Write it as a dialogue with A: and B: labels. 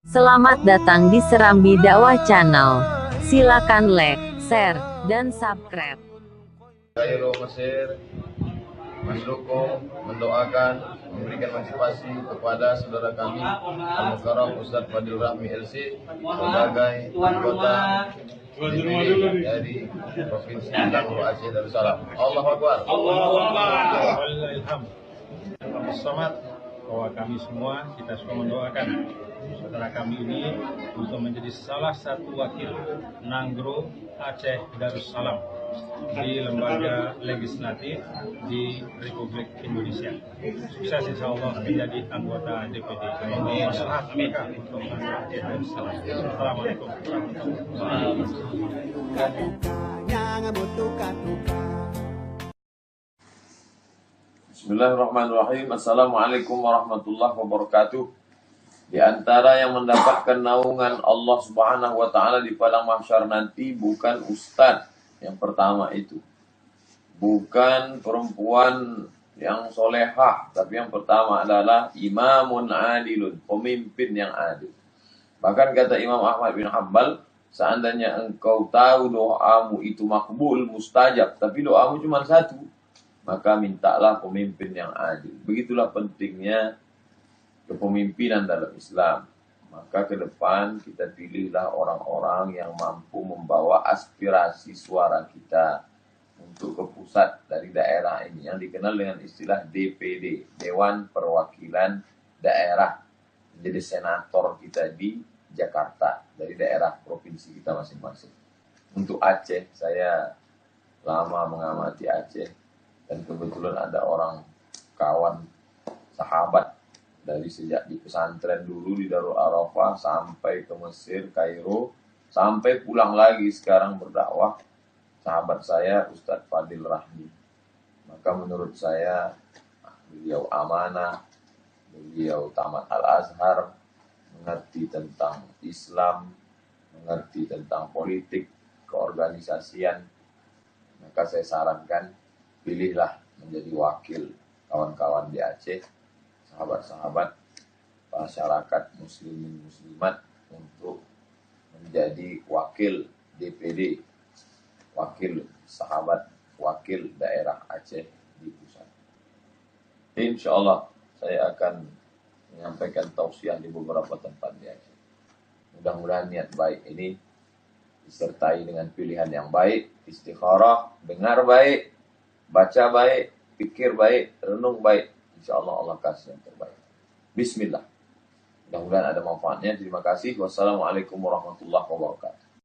A: Selamat datang di Serambi Dakwah Channel. Silakan like, share, dan subscribe.
B: Kairo Mesir mendukung, mendoakan, memberikan motivasi kepada saudara kami Al-Mukarram Ustadz Fadil Rahmi LC sebagai anggota DPD dari Provinsi Tangguh Aceh Darussalam. Allahu Akbar.
C: Allahu Akbar. Selamat bahwa kami semua, kita semua mendoakan saudara kami ini untuk menjadi salah satu wakil Nanggro Aceh Darussalam di lembaga legislatif di Republik Indonesia. Sukses insyaAllah menjadi anggota DPD. Masalah mereka untuk Aceh Darussalam. Assalamualaikum warahmatullahi wabarakatuh.
B: Bismillahirrahmanirrahim. Assalamualaikum warahmatullahi wabarakatuh. Di antara yang mendapatkan naungan Allah Subhanahu wa taala di padang mahsyar nanti bukan ustadz yang pertama itu. Bukan perempuan yang solehah, tapi yang pertama adalah imamun adilun, pemimpin yang adil. Bahkan kata Imam Ahmad bin Hanbal, seandainya engkau tahu doamu itu makbul, mustajab, tapi doamu cuma satu, maka mintalah pemimpin yang adil. Begitulah pentingnya kepemimpinan dalam Islam. Maka ke depan kita pilihlah orang-orang yang mampu membawa aspirasi suara kita untuk ke pusat dari daerah ini, yang dikenal dengan istilah DPD, Dewan Perwakilan Daerah, menjadi senator kita di Jakarta dari daerah provinsi kita masing-masing. Untuk Aceh, saya lama mengamati Aceh, dan kebetulan ada orang kawan sahabat dari sejak di pesantren dulu di Darul Arafah sampai ke Mesir, Kairo, sampai pulang lagi sekarang berdakwah, sahabat saya Ustadz Fadil Rahmi. Maka menurut saya beliau amanah, beliau tamat Al-Azhar, mengerti tentang Islam, mengerti tentang politik, keorganisasian. Maka saya sarankan, pilihlah menjadi wakil kawan-kawan di Aceh, sahabat-sahabat, masyarakat muslimin muslimat, untuk menjadi wakil DPD, wakil sahabat, wakil daerah Aceh di pusat. Insya Allah saya akan menyampaikan tausiah di beberapa tempat di Aceh. Mudah-mudahan niat baik ini disertai dengan pilihan yang baik, istikharah, dengar baik, baca baik, pikir baik, renung baik. Insya Allah Allah kasih yang terbaik. Bismillah. Mudah-mudahan ada manfaatnya. Terima kasih. Wassalamualaikum warahmatullahi wabarakatuh.